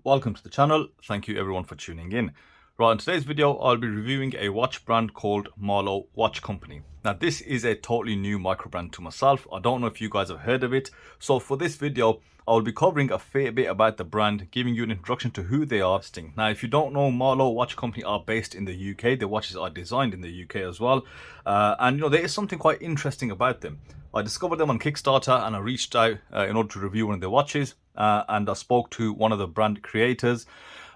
Welcome to the channel. Thank you everyone for tuning in. Right, in today's video, I'll be reviewing a watch brand called Marloe Watch Company. Now, this is a totally new micro brand to myself. I don't know if you guys have heard of it. So for this video, I'll be covering a fair bit about the brand, giving you an introduction to who they are. Now, if you don't know, Marloe Watch Company are based in the UK. The watches are designed in the UK as well. And there is something quite interesting about them. I discovered them on Kickstarter and I reached out in order to review one of their watches. And I spoke to one of the brand creators.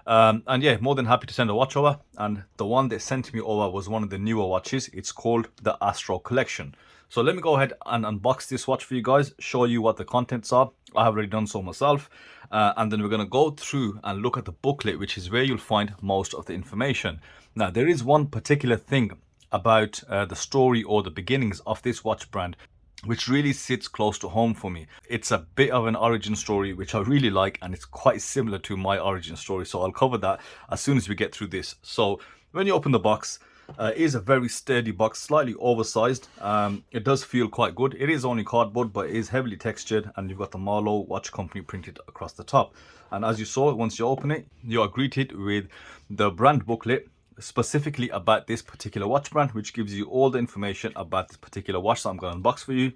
And yeah, more than happy to send a watch over. And the one they sent me over was one of the newer watches. It's called the Astro Collection. So let me go ahead and unbox this watch for you guys, show you what the contents are. I have already done so myself. And then we're going to go through and look at the booklet, which is where you'll find most of the information. Now, there is one particular thing about the story or the beginnings of this watch brand which really sits close to home for me. It's a bit of an origin story which I really like, and it's quite similar to my origin story, so I'll cover that as soon as we get through this. So when you open the box, it is a very sturdy box, slightly oversized. It does feel quite good. It is only cardboard, but it is heavily textured, and you've got the Marloe Watch Company printed across the top. And as you saw, once you open it, you are greeted with the brand booklet specifically about this particular watch brand, which gives you all the information about this particular watch that I'm going to unbox for you.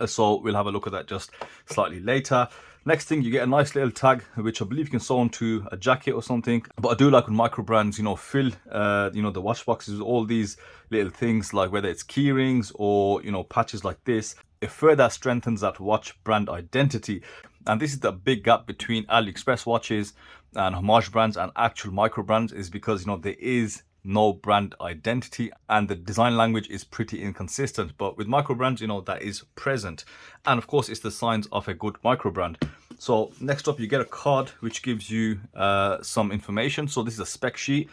So we'll have a look at that just slightly later. Next thing, you get a nice little tag, which I believe you can sew onto a jacket or something. But I do like when micro brands, fill, the watch boxes with all these little things, like whether it's key rings or, patches like this. It further strengthens that watch brand identity. And this is the big gap between AliExpress watches and homage brands and actual micro brands, is because, there is no brand identity and the design language is pretty inconsistent. But with micro brands, that is present. And of course, it's the signs of a good micro brand. So next up, you get a card which gives you some information. So this is a spec sheet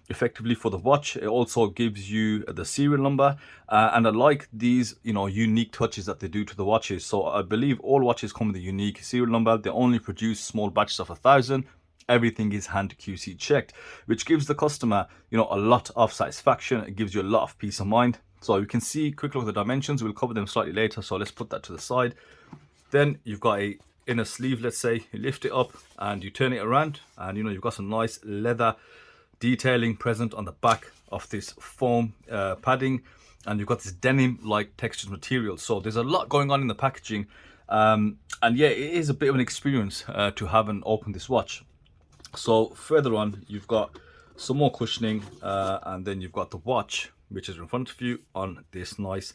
effectively for the watch. It also gives you the serial number, and I like these unique touches that they do to the watches. So I believe all watches come with a unique serial number. They only produce small batches of 1,000. Everything is hand QC checked, which gives the customer a lot of satisfaction. It gives you a lot of peace of mind. So you can see, quick look at the dimensions. We'll cover them slightly later, so let's put that to the side. Then you've got a inner sleeve. Let's say you lift it up and you turn it around, and you've got some nice leather detailing present on the back of this foam padding, and you've got this denim like textured material. So there's a lot going on in the packaging, and yeah, it is a bit of an experience to have and open this watch. So further on, you've got some more cushioning, and then you've got the watch which is in front of you on this nice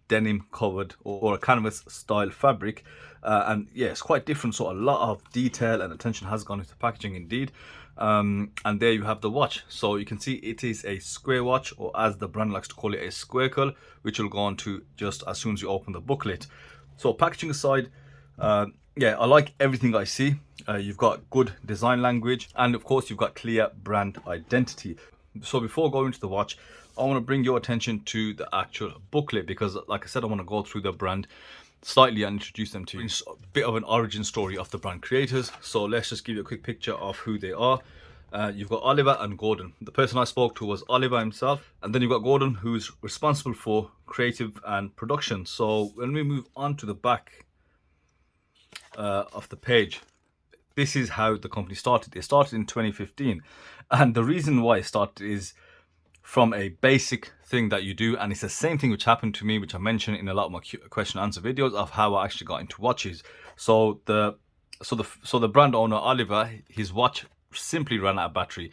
denim covered or a canvas style fabric, and yeah, it's quite different. So a lot of detail and attention has gone into the packaging indeed. And there you have the watch. So you can see it is a square watch, or as the brand likes to call it, a squircle, which will go on to just as soon as you open the booklet. So packaging aside, yeah, I like everything I see. You've got good design language, and of course you've got clear brand identity. So before going to the watch, I want to bring your attention to the actual booklet, because like I said, I want to go through the brand slightly and introduce them to you. It's a bit of an origin story of the brand creators. So let's just give you a quick picture of who they are. You've got Oliver and Gordon. The person I spoke to was Oliver himself, and then you've got Gordon, who's responsible for creative and production. So when we move on to the back of the page, this is how the company started. They started in 2015, and the reason why it started is from a basic thing that you do, and it's the same thing which happened to me, which I mentioned in a lot of my question and answer videos of how I actually got into watches. So the brand owner Oliver, his watch simply ran out of battery.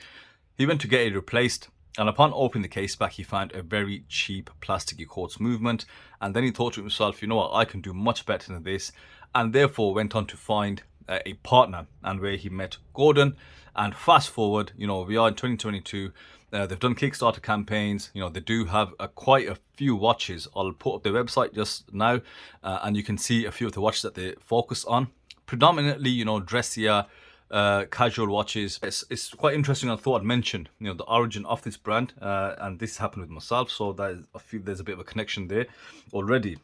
He went to get it replaced, and upon opening the case back, he found a very cheap plasticky quartz movement, and then he thought to himself, you know what, I can do much better than this, and therefore went on to find a partner, and where he met Gordon. And fast forward, we are in 2022. They've done Kickstarter campaigns. They do have quite a few watches. I'll put up their website just now, and you can see a few of the watches that they focus on. Predominantly, dressier, casual watches. It's quite interesting. I thought I'd mention, the origin of this brand, and this happened with myself. So I feel there's a bit of a connection there already.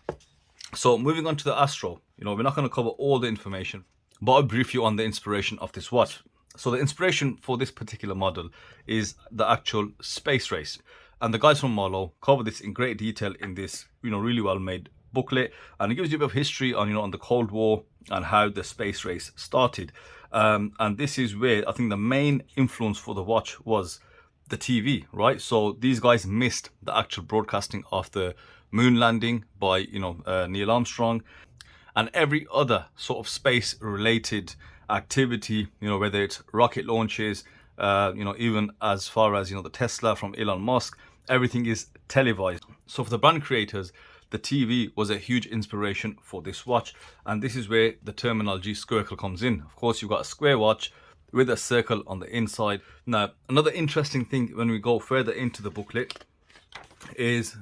So moving on to the Astro, we're not going to cover all the information, but I'll brief you on the inspiration of this watch. So the inspiration for this particular model is the actual space race. And the guys from Marloe cover this in great detail in this, really well made booklet. And it gives you a bit of history on, on the Cold War and how the space race started. And this is where I think the main influence for the watch was the TV, right? So these guys missed the actual broadcasting of the moon landing by, Neil Armstrong, and every other sort of space related activity, whether it's rocket launches, even as far as, the Tesla from Elon Musk, everything is televised. So for the brand creators, the TV was a huge inspiration for this watch. And this is where the terminology squircle comes in. Of course, you've got a square watch with a circle on the inside. Now, another interesting thing when we go further into the booklet is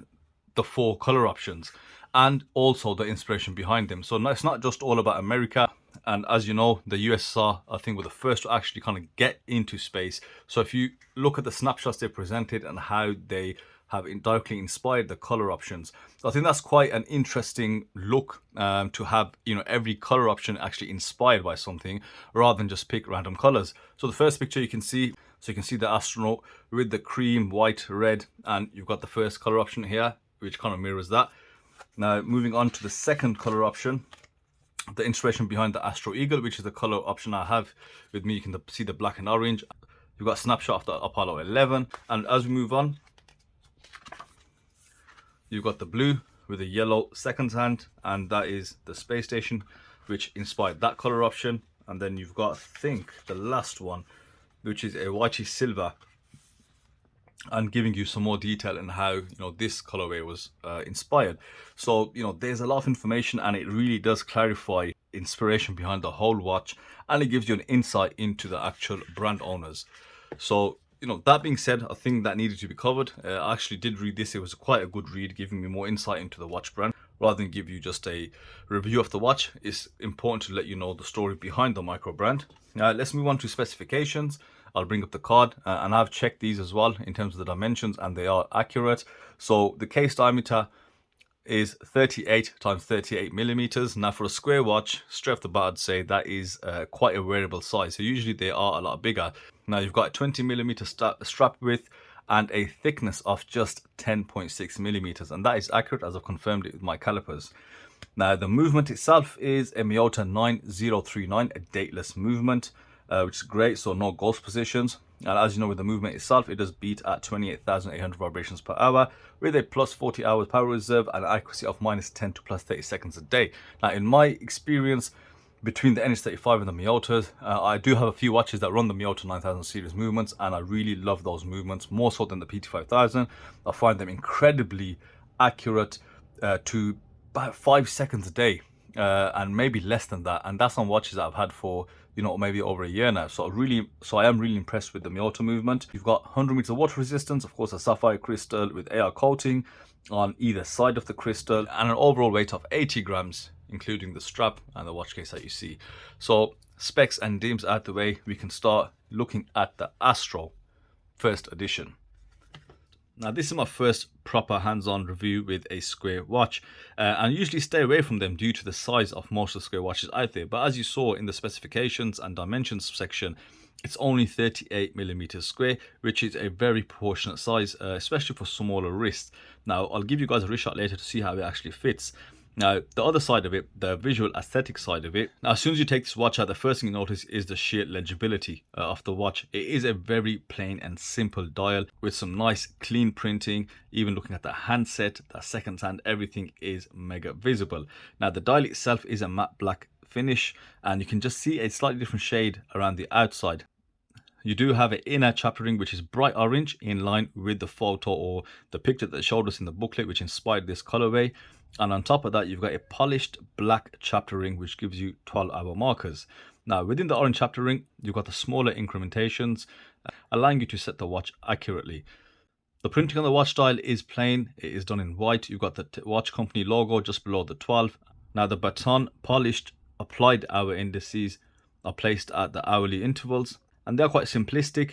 the 4 color options and also the inspiration behind them. So it's not just all about America. And as you know, the USSR, I think, were the first to actually kind of get into space. So if you look at the snapshots they presented and how they have indirectly inspired the color options, I think that's quite an interesting look, to have, every color option actually inspired by something rather than just pick random colors. So the first picture you can see, the astronaut with the cream, white, red, and you've got the first color option here, which kind of mirrors that. Now, moving on to the second color option, the inspiration behind the Astro Eagle, which is the color option I have with me. You can see the black and orange. You've got a snapshot of the Apollo 11. And as we move on, you've got the blue with a yellow second hand, and that is the space station, which inspired that color option. And then you've got, I think, the last one, which is a whitey silver, and giving you some more detail in how, this colorway was inspired. So, there's a lot of information, and it really does clarify inspiration behind the whole watch, and it gives you an insight into the actual brand owners. So, that being said, I think that needed to be covered. I actually did read this. It was quite a good read, giving me more insight into the watch brand. Rather than give you just a review of the watch, it's important to let you know the story behind the micro brand. Now, let's move on to specifications. I'll bring up the card, and I've checked these as well in terms of the dimensions, and they are accurate. So the case diameter is 38 times 38 millimeters. Now, for a square watch, straight off the bat, I'd say that is quite a wearable size. So usually they are a lot bigger. Now, you've got a 20 millimeter strap width and a thickness of just 10.6 millimeters, and that is accurate as I've confirmed it with my calipers. Now, the movement itself is a Miyota 9039, a dateless movement, which is great, so no ghost positions. And as you know, with the movement itself, it does beat at 28,800 vibrations per hour with a plus 40 hours power reserve and an accuracy of -10 to plus 30 seconds a day. Now, in my experience, between the NH35 and the Miyotas, I do have a few watches that run the Miyota 9000 series movements, and I really love those movements, more so than the PT5000. I find them incredibly accurate, to about 5 seconds a day, and maybe less than that. And that's on watches that I've had for, maybe over a year now. So I am really impressed with the Miyota movement. You've got 100 meters of water resistance, of course, a sapphire crystal with AR coating on either side of the crystal, and an overall weight of 80 grams, including the strap and the watch case that you see. So specs and dims out the way, we can start looking at the Astro first edition. Now, this is my first proper hands-on review with a square watch, and I usually stay away from them due to the size of most of the square watches out there. But as you saw in the specifications and dimensions section, it's only 38 millimeters square, which is a very proportionate size, especially for smaller wrists. Now, I'll give you guys a wrist shot later to see how it actually fits. Now, the other side of it, the visual aesthetic side of it. Now, as soon as you take this watch out, the first thing you notice is the sheer legibility of the watch. It is a very plain and simple dial with some nice clean printing. Even looking at the handset, the second hand, everything is mega visible. Now, the dial itself is a matte black finish, and you can just see a slightly different shade around the outside. You do have an inner chapter ring, which is bright orange, in line with the photo or the picture that they showed us in the booklet, which inspired this colorway. And on top of that, you've got a polished black chapter ring, which gives you 12-hour markers. Now, within the orange chapter ring, you've got the smaller incrementations, allowing you to set the watch accurately. The printing on the watch dial is plain. It is done in white. You've got the watch company logo just below the 12. Now, the baton polished applied hour indices are placed at the hourly intervals, and they're quite simplistic,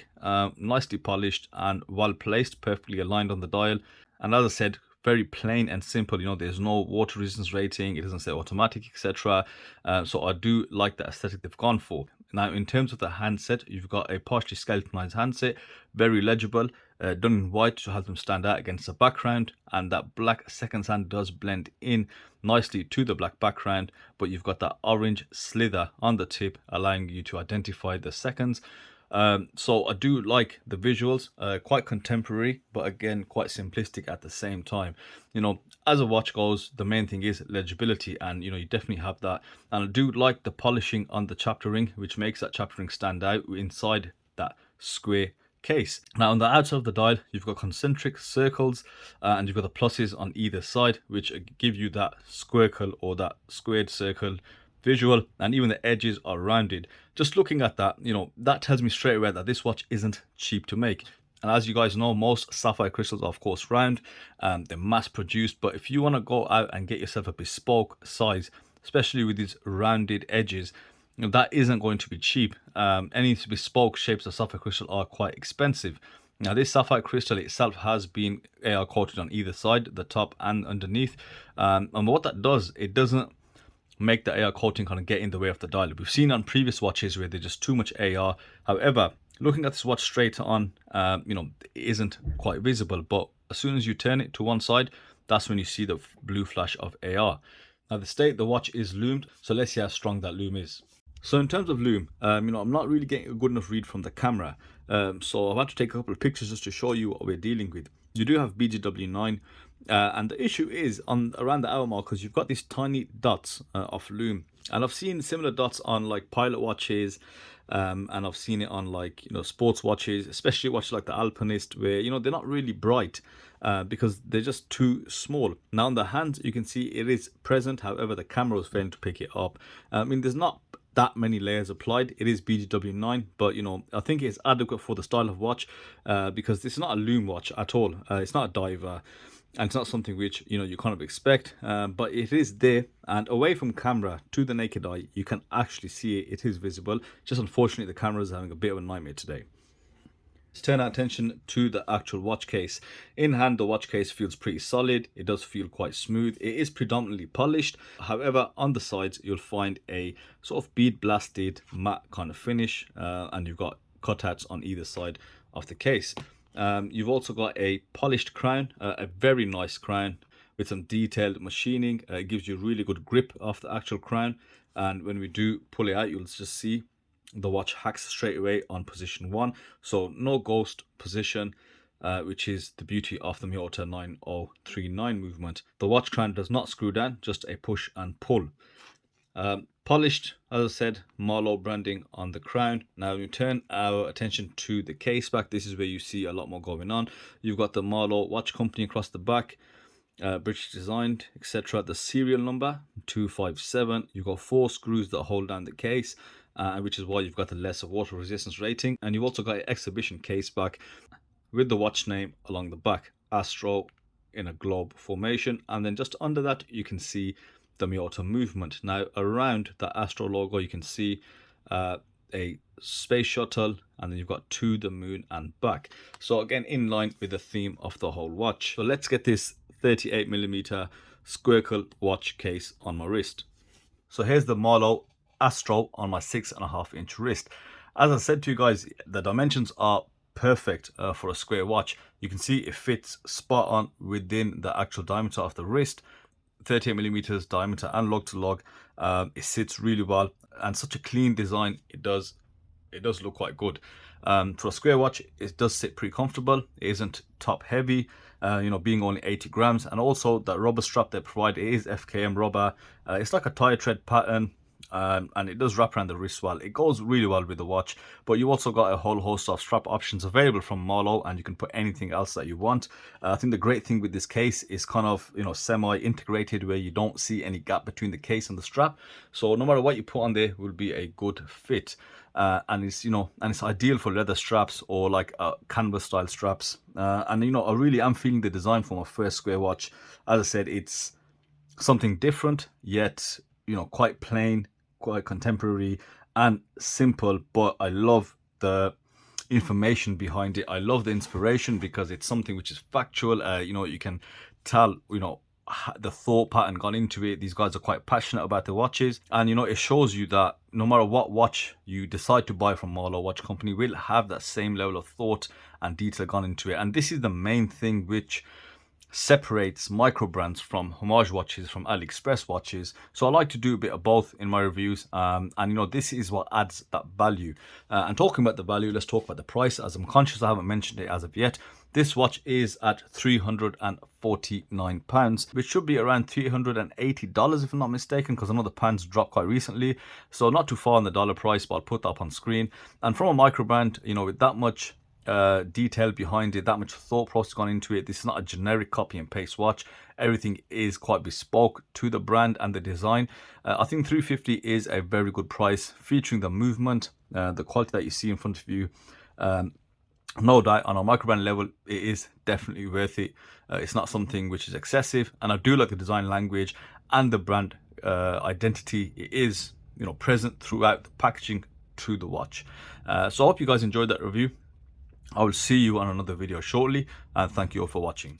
nicely polished and well placed, perfectly aligned on the dial. And as I said, very plain and simple. There's no water resistance rating, it doesn't say automatic, etc. So I do like the aesthetic they've gone for. Now, in terms of the handset, you've got a partially skeletonized handset, very legible, done in white to help them stand out against the background, and that black second sand does blend in nicely to the black background, but you've got that orange slither on the tip allowing you to identify the seconds. So I do like the visuals, quite contemporary, but again quite simplistic at the same time. You know, as a watch goes, the main thing is legibility, and you know, you definitely have that. And I do like the polishing on the chapter ring, which makes that chapter ring stand out inside that square case. Now on the outside of the dial, you've got concentric circles, and you've got the pluses on either side, which give you that squircle or that squared circle visual, and even the edges are rounded. Just looking at that, you know, that tells me straight away that this watch isn't cheap to make. And as you guys know, most sapphire crystals are of course round, they're mass produced, but if you want to go out and get yourself a bespoke size, especially with these rounded edges, you know, that isn't going to be cheap. Any bespoke shapes of sapphire crystal are quite expensive. Now this sapphire crystal itself has been AR coated on either side, the top and underneath, and what that does, it doesn't make the AR coating kind of get in the way of the dial. We've seen on previous watches where there's just too much AR. However, looking at this watch straight on, you know, it isn't quite visible, but as soon as you turn it to one side, that's when you see the blue flash of AR. Now the state the watch is loomed, so let's see how strong that loom is. So in terms of loom, you know, I'm not really getting a good enough read from the camera, so I've had to take a couple of pictures just to show you what we're dealing with. You do have BGW9, and the issue is on around the hour mark, because you've got these tiny dots of loom, and I've seen similar dots on like pilot watches, and I've seen it on like, you know, sports watches, especially watches like the Alpinist, where, you know, they're not really bright because they're just too small. Now on the hands you can see it is present, however the camera is failing to pick it up. I mean, there's not that many layers applied. It is BGW9, but you know, I think it's adequate for the style of watch, because this is not a loom watch at all. It's not a diver, and it's not something which, you know, you kind of expect, but it is there, and away from camera to the naked eye you can actually see it. It is visible, just unfortunately the camera is having a bit of a nightmare today. Let's turn our attention to the actual watch case. In hand, the watch case feels pretty solid. It does feel quite smooth. It is predominantly polished. However, on the sides, you'll find a sort of bead blasted matte kind of finish, and you've got cutouts on either side of the case. You've also got a polished crown, a very nice crown with some detailed machining. It gives you really good grip off the actual crown, and when we do pull it out, you'll just see the watch hacks straight away on position 1, so no ghost position, which is the beauty of the Miyota 9039 movement. The watch crown does not screw down, just a push and pull. Polished, as I said, Marloe branding on the crown. Now we turn our attention to the case back. This is where you see a lot more going on. You've got the Marloe watch company across the back, British designed, etc. The serial number 257. You've got 4 screws that hold down the case, which is why you've got the lesser water resistance rating. And you've also got an exhibition case back with the watch name along the back, Astro in a globe formation, and then just under that you can see the Miyota movement. Now around the Astro logo you can see a space shuttle, and then you've got to the moon and back. So again, in line with the theme of the whole watch. So let's get this 38mm squircle watch case on my wrist. So here's the Marloe Astro on my 6.5-inch wrist. As I said to you guys, the dimensions are perfect for a square watch. You can see it fits spot on within the actual diameter of the wrist, 38mm diameter and lug to lug. It sits really well, and such a clean design. It does look quite good. For a square watch, it does sit pretty comfortable. It isn't top heavy, you know, being only 80 grams, and also that rubber strap they provide, it is FKM rubber. It's like a tire tread pattern, and it does wrap around the wrist well. It goes really well with the watch, but you also got a whole host of strap options available from Marloe, and you can put anything else that you want. I think the great thing with this case is kind of, you know, semi-integrated, where you don't see any gap between the case and the strap, so no matter what you put on there will be a good fit. And it's, you know, and it's ideal for leather straps or like canvas style straps, and you know, I really am feeling the design for my first square watch. As I said, it's something different, yet, you know, quite plain, quite contemporary and simple, but I love the information behind it. I love the inspiration because it's something which is factual. You know, you can tell, you know, the thought pattern gone into it. These guys are quite passionate about the watches, and you know, it shows you that no matter what watch you decide to buy from Marloe Watch Company, will have that same level of thought and detail gone into it. And this is the main thing which separates micro brands from homage watches, from AliExpress watches. So I like to do a bit of both in my reviews, and you know, this is what adds that value. And talking about the value, let's talk about the price, as I'm conscious I haven't mentioned it as of yet. This watch is at £349, which should be around $380 if I'm not mistaken, because I know the pounds dropped quite recently, so not too far on the dollar price, but I'll put that up on screen. And from a micro brand, you know, with that much detail behind it, that much thought process gone into it, this is not a generic copy and paste watch. Everything is quite bespoke to the brand and the design. I think $350 is a very good price, featuring the movement, the quality that you see in front of you. No doubt on a microbrand level, it is definitely worth it. It's not something which is excessive, and I do like the design language and the brand identity. It is, you know, present throughout the packaging to the watch. So I hope you guys enjoyed that review. I will see you on another video shortly, and thank you all for watching.